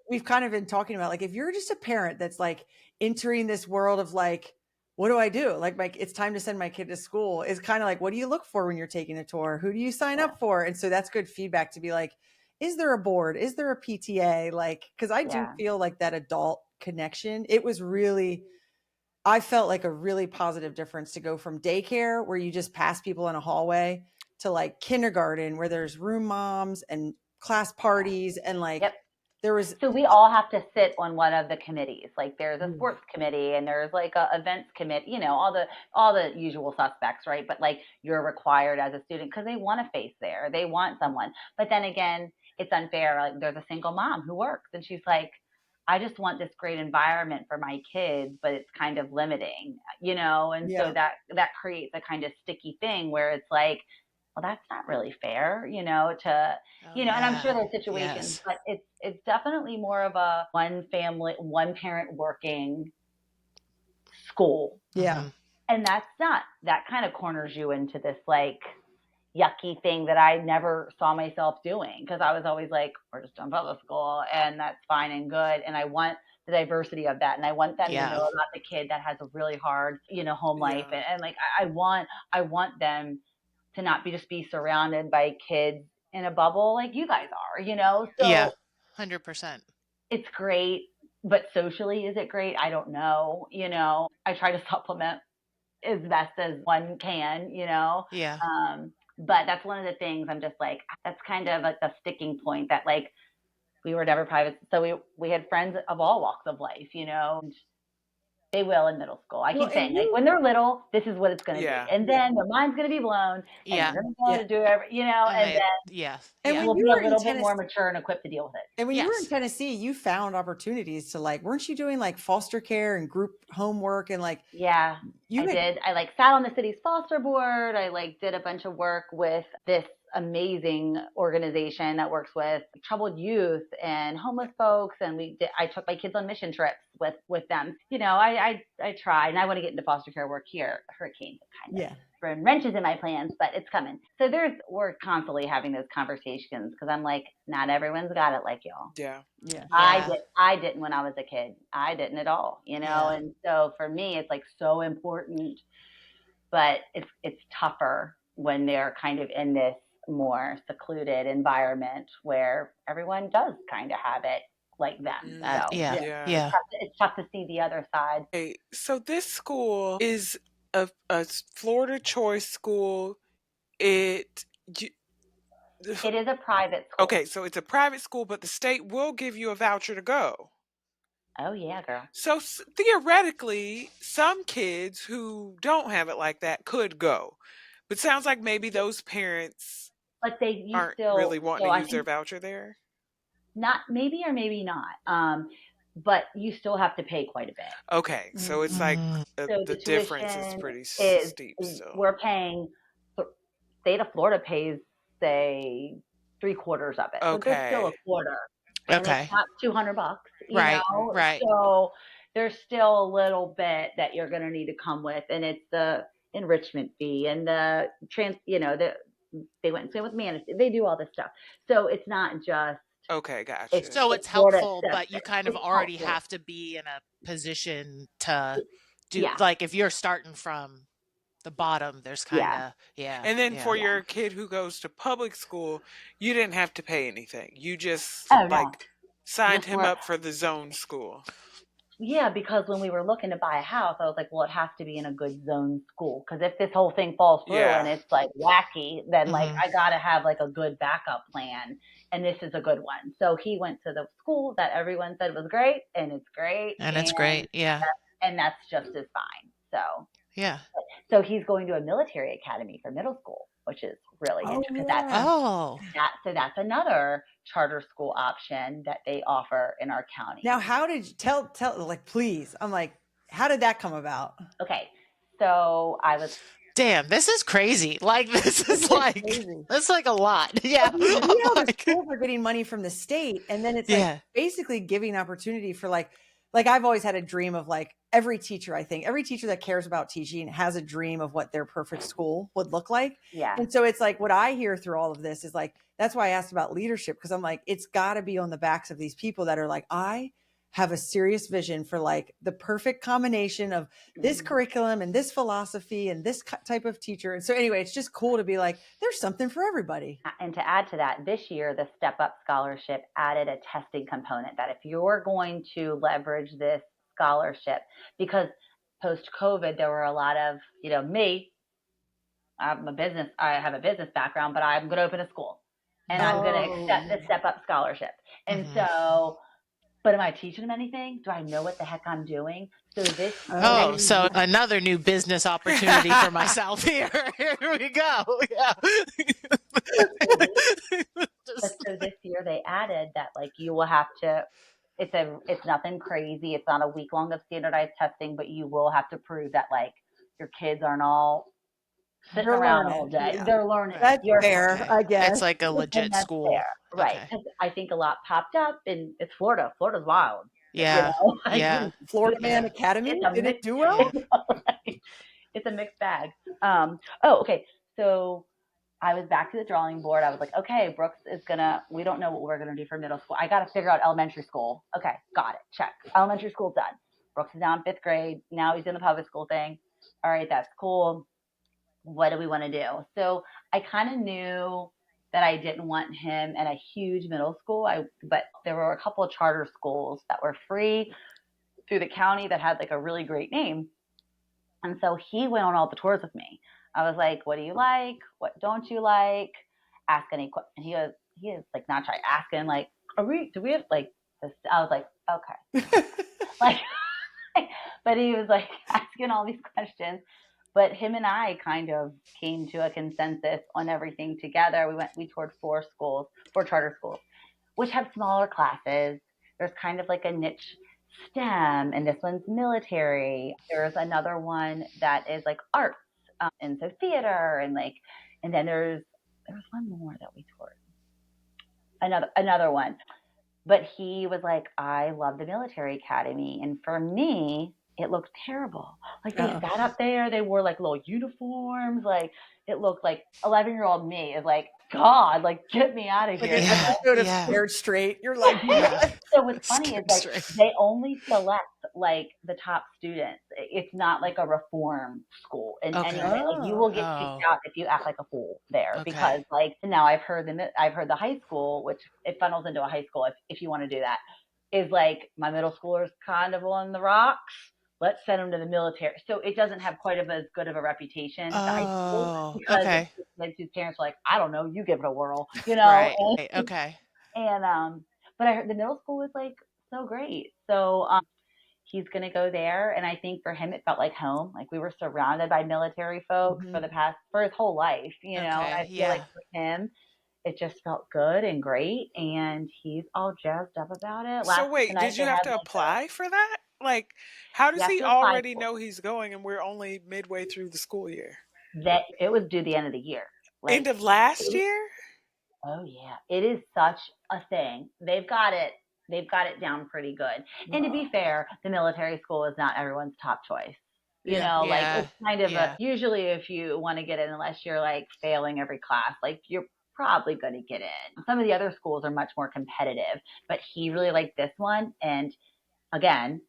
we've kind of been talking about, like, if you're just a parent that's like entering this world of like, what do I do? Like, it's time to send my kid to school. It's kind of like, what do you look for when you're taking a tour? Who do you sign up for? And so that's good feedback to be like, is there a board? Is there a PTA? Like, because I do feel like that adult connection. I felt like a really positive difference to go from daycare, where you just pass people in a hallway, to like kindergarten, where there's room moms and class parties, and like so we all have to sit on one of the committees. Like there's a sports committee and there's like a events committee, all the usual suspects, right? But like you're required as a student, because they want a face there, they want someone. But then again, it's unfair. Like there's a single mom who works and she's like, I just want this great environment for my kids, but it's kind of limiting, and so that creates a kind of sticky thing where it's like, well, that's not really fair, and I'm sure there's situations, but it's definitely more of a one family, one parent working school. Yeah. And that kind of corners you into this like yucky thing that I never saw myself doing, because I was always like, we're just doing public school and that's fine and good. And I want the diversity of that. And I want them to know about the kid that has a really hard, home life. And like, I want them to not just be surrounded by kids in a bubble like you guys are, So 100%. It's great, but socially, is it great? I don't know. I try to supplement as best as one can, but that's one of the things I'm just like, that's kind of like the sticking point, that like we were never private. So we had friends of all walks of life, and they will in middle school. I keep saying, like, when they're little, this is what it's going to be. And then their mind's going to be blown. And they're going to do everything, and then we'll be a little bit more mature and equipped to deal with it. And when you were in Tennessee, you found opportunities to like, weren't you doing like foster care and group homework and like? I did. I like sat on the city's foster board. I like did a bunch of work with this amazing organization that works with troubled youth and homeless folks. And I took my kids on mission trips with them. I tried, and I want to get into foster care work here. Hurricanes kind of throwing wrenches in my plans, but it's coming. So we're constantly having those conversations because I'm like, not everyone's got it like y'all. Yeah. I didn't when I was a kid. I didn't at all, And so for me, it's like so important, but it's tougher when they're kind of in this more secluded environment where everyone does kind of have it like them. It's tough to see the other side. Okay, so this school is a Florida choice school. It is a private school. Okay, so it's a private school, but the state will give you a voucher to go. Oh yeah, girl. So theoretically, some kids who don't have it like that could go, but sounds like maybe those parents aren't really wanting to use their voucher there. Not maybe or maybe not. But you still have to pay quite a bit. Okay, so it's like the difference is pretty steep still. We're paying, state of Florida pays, say, 3/4 of it. Okay. So there's still a quarter. Okay. And it's not $200, right. So there's still a little bit that you're going to need to come with, and it's the enrichment fee and the they went and stayed with me, they do all this stuff. So it's not just. Okay, gotcha. So it's helpful, but you kind of already have to be in a position to do, like if you're starting from the bottom, there's kind of, And then for your kid who goes to public school, you didn't have to pay anything. You just signed him up for the zone school. Yeah, because when we were looking to buy a house, I was like, well, it has to be in a good zone school. Because if this whole thing falls through and it's like wacky, then like I got to have like a good backup plan. And this is a good one. So he went to the school that everyone said was great, and it's great. And it's great, and that's just as fine. So yeah. So he's going to a military academy for middle school, which is really interesting. So that's another charter school option that they offer in our county. Now, how did you tell like, please? I'm like, how did that come about? Okay. So I was. Damn, this is crazy. Like, this is like, that's like a lot. Yeah. We know the schools are getting money from the state, and then it's like basically giving opportunity for like I've always had a dream of like every teacher that cares about teaching has a dream of what their perfect school would look like. Yeah. And so it's like what I hear through all of this is like, that's why I asked about leadership, because I'm like, it's got to be on the backs of these people that are like, I have a serious vision for like the perfect combination of this curriculum and this philosophy and this type of teacher. And so anyway, it's just cool to be like, there's something for everybody. And to add to that, this year, the Step Up Scholarship added a testing component that if you're going to leverage this scholarship, because post-COVID, there were a lot of, me, I have a business background, but I'm going to open a school and I'm going to accept the Step Up Scholarship. And so, but am I teaching them anything? Do I know what the heck I'm doing? So this. So another new business opportunity for myself here. Here we go. Yeah. So this year they added that like you will have to. It's nothing crazy. It's not a week long of standardized testing, but you will have to prove that like your kids aren't all sitting around all day. Yeah. They're learning. That's fair, I guess. It's like a legit school. Fair. Right. Because I think a lot popped up, and it's Florida. Florida's wild. Yeah. Florida Man Academy. Did it do well? It's a mixed bag. Okay. So I was back to the drawing board. I was like, okay, Brooks we don't know what we're going to do for middle school. I got to figure out elementary school. Okay. Got it. Check. Elementary school's done. Brooks is now in 5th grade. Now he's in the public school thing. All right. That's cool. What do we want to do? So I kind of knew that I didn't want him in a huge middle school. But there were a couple of charter schools that were free through the county that had like a really great name. And so he went on all the tours with me. I was like, what do you like? What don't you like? Ask any questions. And he is like not trying asking like, do we have like this? I was like, okay. Like, but he was like asking all these questions. But him and I kind of came to a consensus on everything together. We toured 4 charter schools, which have smaller classes. There's kind of like a niche STEM, and this one's military. There's another one that is like arts, and so theater, and then there's there was one more that we toured. Another one. But he was like, I love the military academy. And for me, it looked terrible. Like they sat up there, they wore like little uniforms. Like it looked like 11-year-old me is like, God, like get me out of here. Like an episode of Scared Straight. You're like, So what's funny is like they only select like the top students. It's not like a reform school in any way. Like you will get kicked out if you act like a fool there because like now I've heard the high school, which it funnels into a high school if you want to do that, is like my middle schooler's kind of on the rocks. Let's send them to the military. So it doesn't have quite as good of a reputation to high school because his parents are like, I don't know, you give it a whirl, you know? Right. And but I heard the middle school was like so great. So he's gonna go there, and I think for him it felt like home. Like we were surrounded by military folks for his whole life, you know. And I feel like for him, it just felt good and great, and he's all jazzed up about it. So wait, did you have to apply for that? Like, how does he already know he's going, and we're only midway through the school year? That it was due the end of the year. Like, end of last year? Oh yeah, it is such a thing. They've got it down pretty good. Wow. And to be fair, the military school is not everyone's top choice. You know, like it's kind of usually if you want to get in, unless you're like failing every class, like you're probably going to get in. Some of the other schools are much more competitive, but he really liked this one. And again,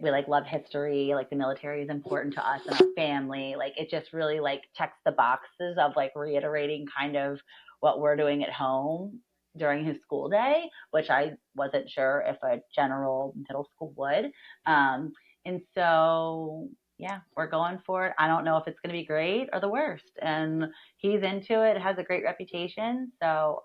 we like love history. Like the military is important to us and our family. Like it just really like checks the boxes of like reiterating kind of what we're doing at home during his school day, which I wasn't sure if a general middle school would. And so, yeah, we're going for it. I don't know if it's going to be great or the worst. And he's into it, has a great reputation. So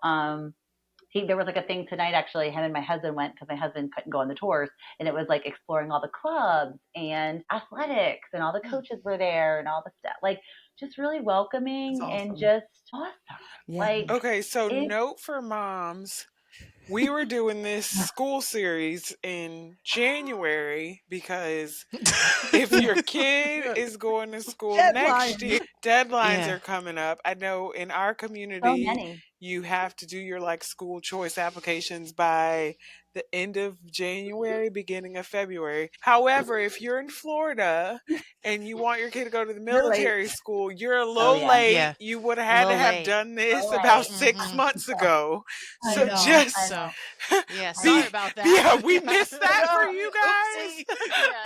there was like a thing tonight, actually, him and my husband went because my husband couldn't go on the tours. And it was like exploring all the clubs and athletics and all the coaches were there and all the stuff. Like just really welcoming and just awesome. Yeah. Like, okay, so note for moms. We were doing this school series in January because if your kid is going to school next year, deadlines are coming up. I know in our community, you have to do your like school choice applications by the end of January, beginning of February. However, if you're in Florida and you want your kid to go to the military school, you're a little late. Yeah. You would have had to have done this about 6 months ago. So just sorry about that. Yeah, we missed that for you guys.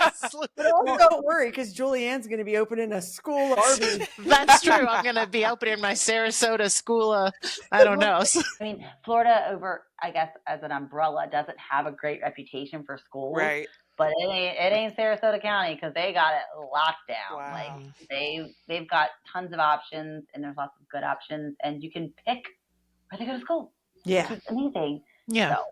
Yes. But don't worry, because Julianne's going to be opening a school Arby's. That's true. I'm going to be opening my Sarasota school. I don't know. I mean, Florida over, I guess, as an umbrella, doesn't have a great reputation for schools. Right. But it ain't Sarasota County because they got it locked down. Wow. Like they've got tons of options and there's lots of good options and you can pick where they go to school. Yeah. It's amazing. Yeah. So,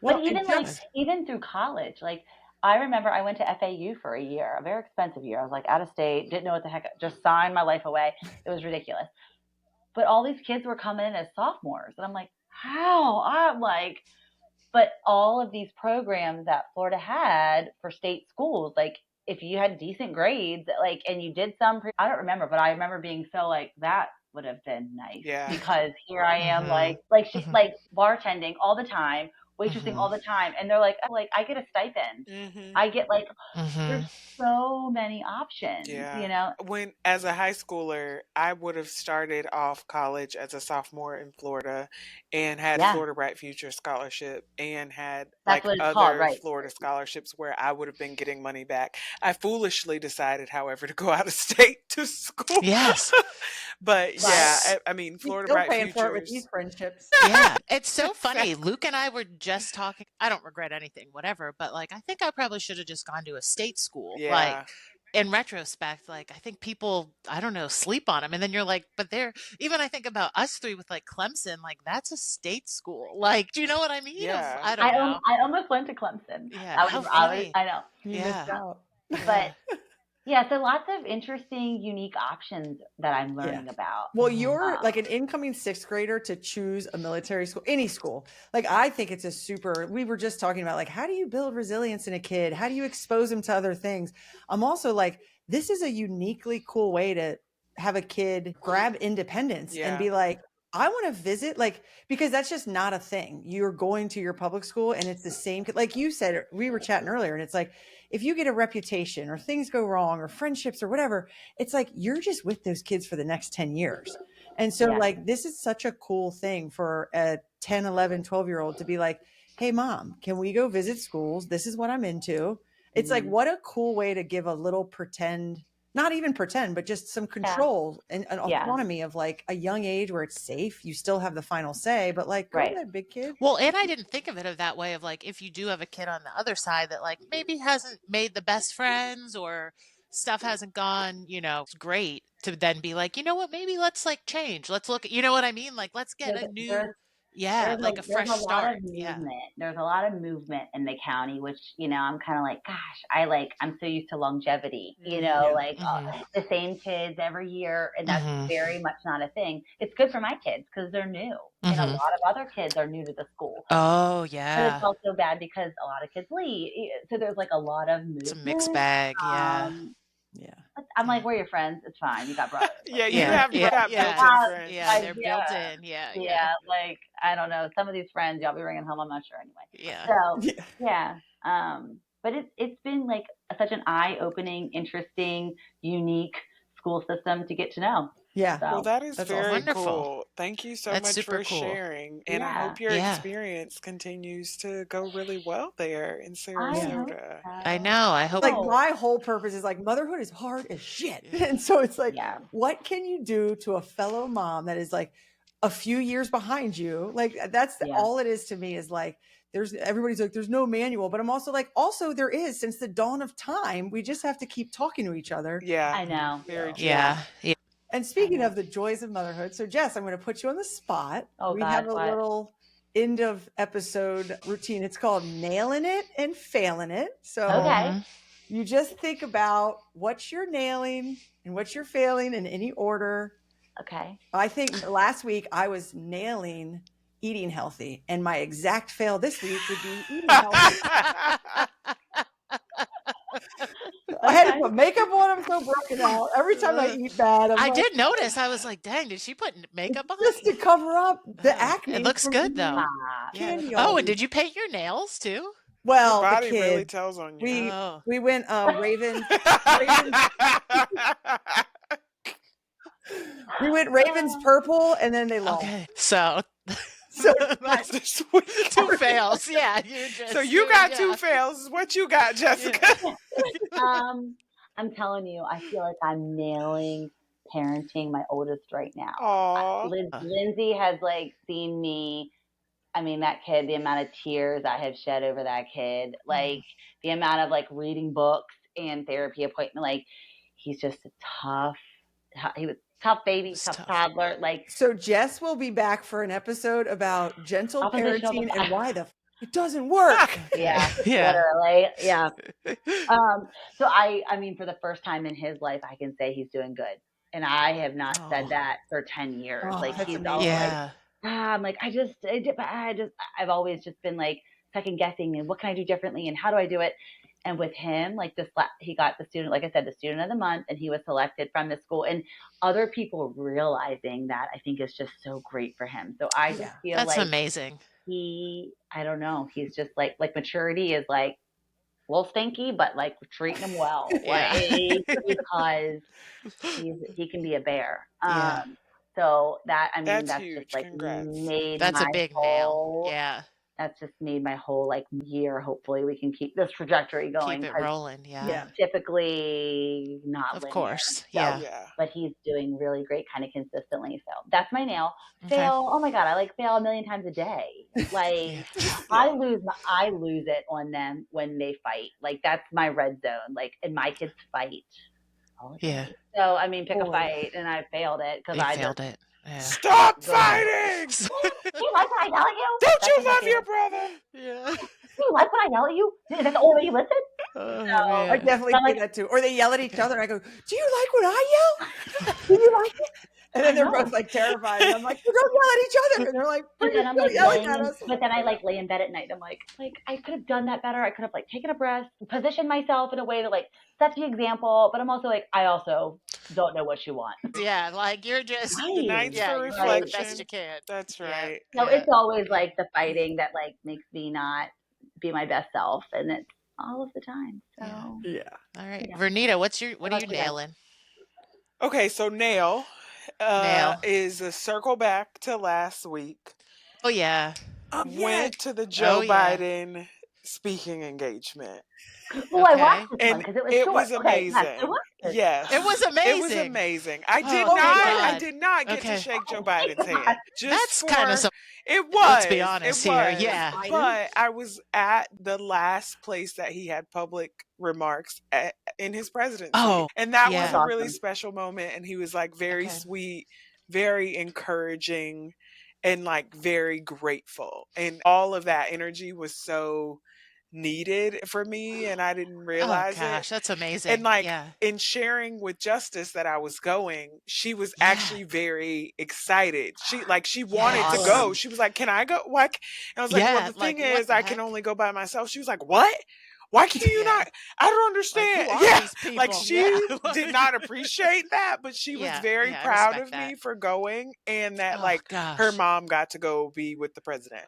well, but even through college, like I remember I went to FAU for a year, a very expensive year. I was like out of state, didn't know what the heck, just signed my life away. It was ridiculous. But all these kids were coming in as sophomores. And I'm like, how? I'm like, but all of these programs that Florida had for state schools, like if you had decent grades, like, and you did I don't remember, but I remember being so like, that would have been nice. Yeah. Because here I am, like she's like bartending all the time, waitressing all the time. And they're like, I get a stipend. I get like, there's so many options, you know? When, as a high schooler, I would have started off college as a sophomore in Florida and had Florida Bright Future Scholarship and had other Florida scholarships where I would have been getting money back. I foolishly decided, however, to go out of state to school. Yes. But yeah, I mean, Florida Bright Futures. For it with these friendships. Yeah, it's so funny. Luke and I were just talking. I don't regret anything, whatever. But like, I think I probably should have just gone to a state school. Yeah. Like, in retrospect, like I think people, I don't know, sleep on them, and then you're like, but even I think about us three with like Clemson, like that's a state school. Like, do you know what I mean? Yeah. I don't know. I almost went to Clemson. Yeah, I know. You missed out. But. Yeah, so lots of interesting, unique options that I'm learning about. Well, you're like an incoming sixth grader to choose a military school, any school. Like, I think it's we were just talking about, like, how do you build resilience in a kid? How do you expose them to other things? I'm also like, this is a uniquely cool way to have a kid grab independence and be like, I want to visit, like, because that's just not a thing. You're going to your public school and it's the same, like you said, we were chatting earlier, and it's like, if you get a reputation or things go wrong or friendships or whatever, it's like, you're just with those kids for the next 10 years. And so like, this is such a cool thing for a 10, 11, 12-year-old to be like, hey mom, can we go visit schools? This is what I'm into. It's like, what a cool way to give a little pretend, not even pretend, but just some control and an autonomy of like a young age where it's safe. You still have the final say, but like, go ahead, big kid. Well, and I didn't think of it that way, of like, if you do have a kid on the other side that like maybe hasn't made the best friends or stuff hasn't gone, great, to then be like, you know what, maybe let's like change. Let's look at, you know what I mean? Like, let's get a new, like a fresh start. There's a lot of movement in the county, which, I'm kind of like, gosh, I'm so used to longevity, the same kids every year. And that's very much not a thing. It's good for my kids because they're new. And a lot of other kids are new to the school. Oh, yeah. But it's also bad because a lot of kids leave. So there's like a lot of movement. It's a mixed bag. I'm like, we're your friends. It's fine. You got brothers. You have built-in friends. Yeah, they're built in. Yeah. Like, I don't know. Some of these friends y'all be bringing home, I'm not sure anyway. Yeah. So, but it's been like such an eye-opening, interesting, unique school system to get to know. Yeah. So, well, that is very wonderful. cool. Thank you so much for sharing. And I hope your experience continues to go really well there in Sarasota. I know. I hope. Like, my whole purpose is like, motherhood is hard as shit. And so it's like, what can you do to a fellow mom that is like a few years behind you? Like, that's all it is to me, is like, everybody's like, there's no manual, but I'm also like, there is, since the dawn of time. We just have to keep talking to each other. Yeah. I know. Very true. Yeah. And speaking of the joys of motherhood, so Jess, I'm going to put you on the spot. We have a little end of episode routine. It's called nailing it and failing it. So you just think about what you're nailing and what you're failing in any order. Okay. I think last week I was nailing eating healthy, and my exact fail this week would be eating healthy. I had to put makeup on. I'm so broken out. Every time I eat bad, I did notice. I was like, dang, did she put makeup on? Just to cover up the acne. It looks good, though. Candy and did you paint your nails, too? Well, your body the kid, really tells on you. We went Ravens. We went Ravens purple, and then they lost. Okay, so that's two fails. Yeah, so you got two fails. What you got, Jessica? I'm telling you, I feel like I'm nailing parenting my oldest right now. Lindsay has like seen me. I mean, that kid, the amount of tears I have shed over that kid, like the amount of like reading books and therapy appointment. Like, he's just he was tough baby, tough toddler. Like, so Jess will be back for an episode about gentle parenting and why it doesn't work. Literally. Yeah. So I mean, for the first time in his life, I can say he's doing good. And I have not said that for 10 years. Like, he's always like, I'm like, I've always just been like second guessing and what can I do differently and how do I do it? And with him, like he got the student, like I said, the student of the month, and he was selected from the school, and other people realizing that, I think, is just so great for him. So I just feel that's like amazing. I don't know. He's just like maturity is like a little stinky, but like treating him well, because he can be a bear. So that, I mean, that's just like made that's my a big whole, nail. Yeah. That's just made my whole like year. Hopefully we can keep this trajectory going. Keep it rolling. Yeah. Typically not of linear. Course. So, but he's doing really great kind of consistently. So that's my nail. Fail. Oh my God. I like fail a million times a day. Like I lose it on them when they fight. Like that's my red zone. Like, and my kids fight. So, I mean, pick a fight, and I failed it because I failed it. Yeah. Stop fighting! Do you like what I yell at you? Don't you love your brother? Yeah. Do you like what I yell at you? Is that the only way you listen? I definitely do that too. Or they yell at each other, and I go, "Do you like when I yell? Do you like it?" And then and they're both like terrified. And I'm like, well, don't yell at each other. And they're like, but then I'm still like yelling at us. but then I like lay in bed at night. And I'm like I could have done that better. I could have like taken a breath, positioned myself in a way to like set the example. But I'm also like, I also don't know what you want. Yeah, like you're just The nights for you're doing the best reflection. you can. That's Yeah. right. So Yeah. it's always like the fighting that like makes me not be my best self, and it's all of the time. So Yeah. All right, Yeah. Vernita, what are you about you guys? nailing? Okay, so nail Nail. is a circle back to last week. Oh yeah. Oh, yes. Went to the Joe yeah. Biden speaking engagement. Oh, I Okay. watched this one And because it was it short. was Okay, yes, amazing. I watched it. Yes. It was It was amazing. amazing. I did Oh, thank I God. did not get to Okay. shake Joe Biden's hand. Just That's kind of for it let's be was. honest It here. was. Yeah. But I was at the last place that he had public remarks in his presidency. Oh, And that yeah. was a really Awesome. special moment. And he was like very Okay. sweet, very encouraging, and like very grateful. And all of that energy was so needed for me, and I didn't Oh realize it. gosh, that's amazing. And like Yeah. in sharing with Justice that I was going, she was Yeah. actually very excited. She Yes. wanted to go. Awesome. She was like, "Can I go?" What? And I was like, "Well, Yeah, the thing like, what is, the I can heck? only go by myself." She was like, "What? Why can you Yeah. not? I don't Like, understand." who are Yeah, these people? like she Yeah. did not appreciate that, but she was Yeah, very yeah, I proud respect of that. me for going, and that Oh like her gosh. mom got to go be with the president.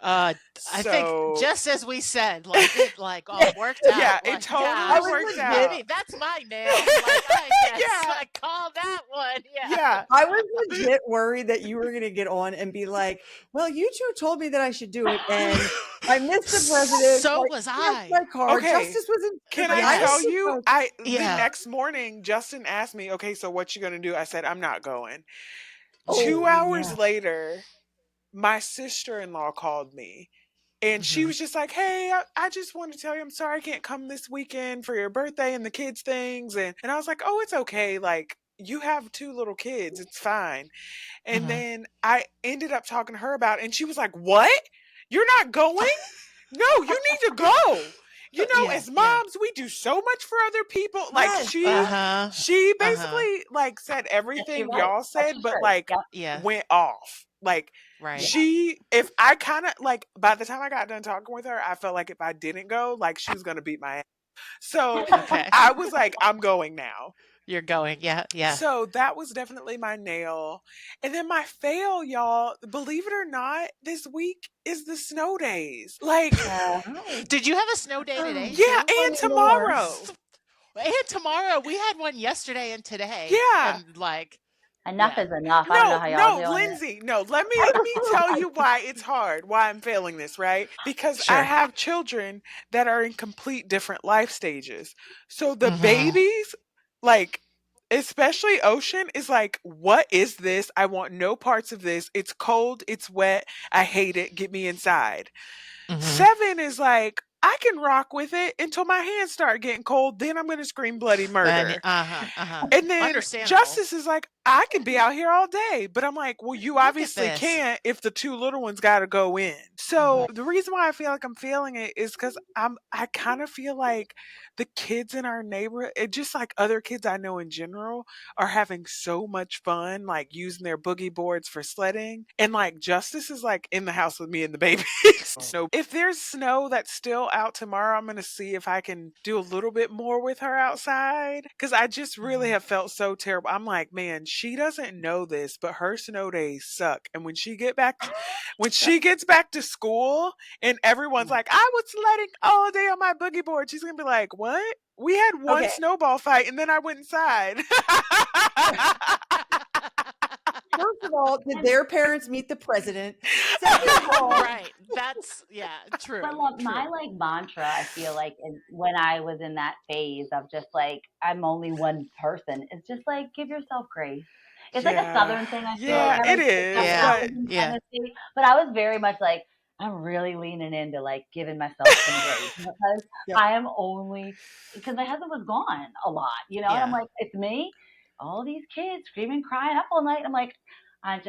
I think So just as we said, like it like all worked out. yeah, Like, it totally gosh, worked legit- out. that's my nail. Like I guess Yeah. I call that one. Yeah. Yeah. I was legit worried that you were going to get on and be like, well, you two told me that I should do it. And I missed the president. So like, was that's I. my car. Okay. Justice was in. Can like, I tell didn't you? know. The Yeah. next morning, Justin asked me, "Okay, so what you gonna do?" I said, "I'm not going." Oh, 2 hours yeah. later, my sister-in-law called me, and she Mhm. was just like, "Hey, I just want to tell you, I'm sorry I can't come this weekend for your birthday and the kids things." And I was like, "Oh, it's okay. Like, you have 2 little kids. It's fine." And Mhm. then I ended up talking to her about it, and she was like, "What? You're not going? No, you need to go." You know, Yeah, as yeah. moms, we do so much for other people. Like Yes. Uh-huh. she basically like said Yes, everything you're right. y'all said, That's but true. like Yep. Yeah. went off. Like Right. if I kind of like by the time I got done talking with her, I felt like if I didn't go, like she was gonna beat my ass. So Okay. I was like, I'm going now. You're going. Yeah, yeah. So that was definitely my nail. And then my fail, y'all, believe it or not, this week is the snow days. Like, Did you have a snow day today? yeah, too? and tomorrow. And tomorrow. We had one yesterday and today. Yeah. And like Enough Yeah. is enough. I don't know how y'all No, doing it. Lindsay, no, let me tell you why it's hard, why I'm failing this, right? Because I Sure. have children that are in complete different life stages. So the Mhm. babies, like, especially Ocean, is like, what is this? I want no parts of this. It's cold, it's wet, I hate it, get me inside. Mhm. 7 is like, I can rock with it until my hands start getting cold, then I'm gonna scream bloody murder. And then Understandable. Justice is like, I can be out here all day. But I'm like, well, you obviously this. can't if the 2 little ones got to go in. So the reason why I feel like I'm feeling it is because I kind of feel like the kids in our neighborhood, just like other kids I know in general, are having so much fun, like using their boogie boards for sledding. And like Justice is like in the house with me and the babies. So if there's snow that's still out tomorrow, I'm going to see if I can do a little bit more with her outside. Because I just really have felt so terrible. I'm like, man, she doesn't know this, but her snow days suck. And when she gets back to school and everyone's like, I was sledding all day on my boogie board, she's gonna be like, what? We had one snowball fight and then I went inside. First of all, did their parents meet the president? Second of all, Right. That's true. But look, my like mantra, I feel like, when I was in that phase of just like I'm only one person, it's just like give yourself grace. It's like a Southern thing. I feel Yeah, like it is. in Tennessee, but I was very much like I'm really leaning into like giving myself some grace because I am only because my husband was gone a lot, you know, and I'm like, it's me, all these kids screaming, crying up all night. I'm like, I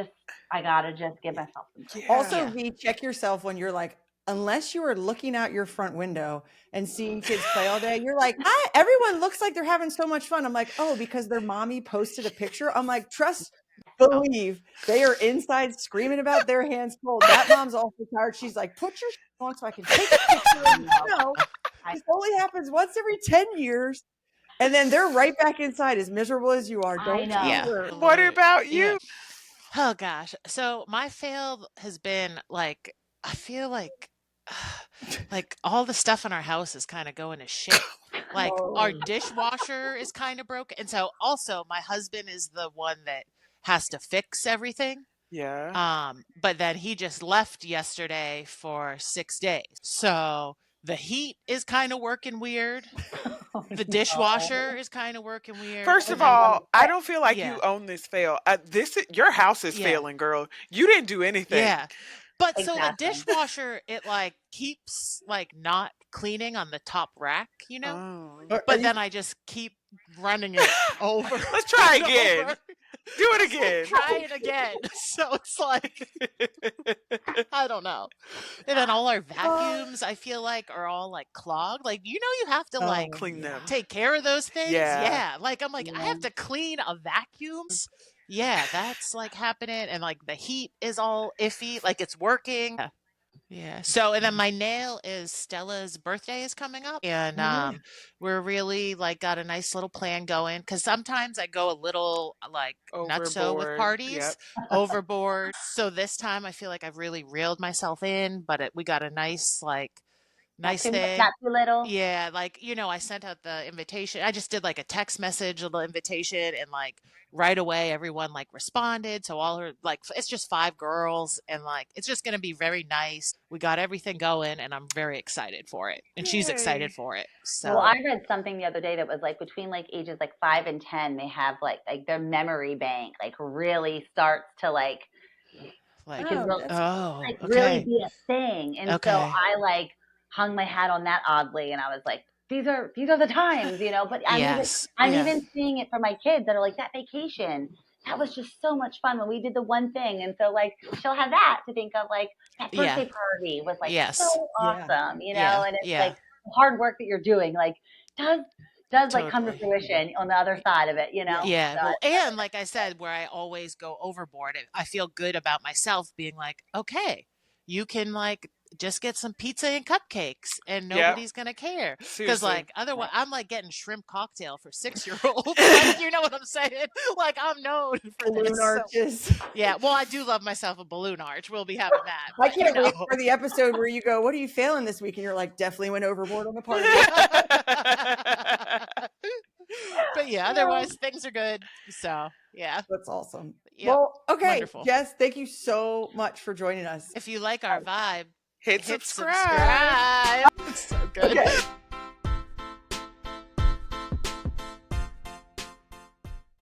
gotta just give myself some grace. Also, V, check yourself when you're like, unless you are looking out your front window and seeing kids play all day, you're like, everyone looks like they're having so much fun. I'm like, oh, because their mommy posted a picture. I'm like, trust believe they are inside screaming about their hands cold. That mom's also tired. She's like, put your on so I can take a picture. No, this only happens once every 10 years. And then they're right back inside as miserable as you are. Don't you worry. What about you? Yeah. Oh gosh. So my fail has been like, I feel like all the stuff in our house is kind of going to shit. Like our dishwasher is kind of broken. And so also my husband is the one that has to fix everything. Yeah. But then he just left yesterday for 6 days. So the heat is kind of working weird. The dishwasher is kind of working weird. First of all, I don't feel like you own this fail. Your house is failing, girl. You didn't do anything. Yeah. But so the dishwasher, it like keeps like not cleaning on the top rack, you know? Oh. But then I just keep running it over. Let's try again. Do it again. Try it again. So it's like, I don't know. And then all our vacuums, I feel like, are all like clogged. Like, you have to like clean them, take care of those things. Yeah. Like, I'm like, I have to clean a vacuum. Yeah, that's like happening. And like the heat is all iffy. Like it's working. Yeah. So, and then my nail is Stella's birthday is coming up, and we're really like got a nice little plan going. Because sometimes I go a little like nutso with parties, overboard. So this time I feel like I've really reeled myself in, but we got a nice thing. Not too little. Yeah, like I sent out the invitation. I just did like a text message, a little invitation, and like right away everyone like responded. So all her it's just 5 girls, and like it's just gonna be very nice. We got everything going, and I'm very excited for it, and she's excited for it. So well, I read something the other day that was like between like ages like 5 and 10, they have like their memory bank like really starts to really be a thing, and so I like hung my hat on that oddly, and I was like, these are the times, but I'm even seeing it for my kids that are like, that vacation, that was just so much fun when we did the one thing. And so like she'll have that to think of, like that birthday party was like so awesome, and it's like the hard work that you're doing like does like come to fruition on the other side of it, Yeah. So, Well, and like I said, where I always go overboard, I feel good about myself being like, okay, you can like just get some pizza and cupcakes and nobody's gonna care, because like otherwise I'm like getting shrimp cocktail for 6-year-olds. Like, you know what I'm saying? Like I'm known for balloon arches. So, yeah, well, I do love myself a balloon arch. We'll be having that. I can't wait for the episode where you go, what are you failing this week? And you're like, definitely went overboard on the party. But yeah, otherwise things are good. So yeah, that's awesome. Yep. Well, okay, wonderful. Jess, thank you so much for joining us. If you like our vibe, hit subscribe. It's so good. Okay.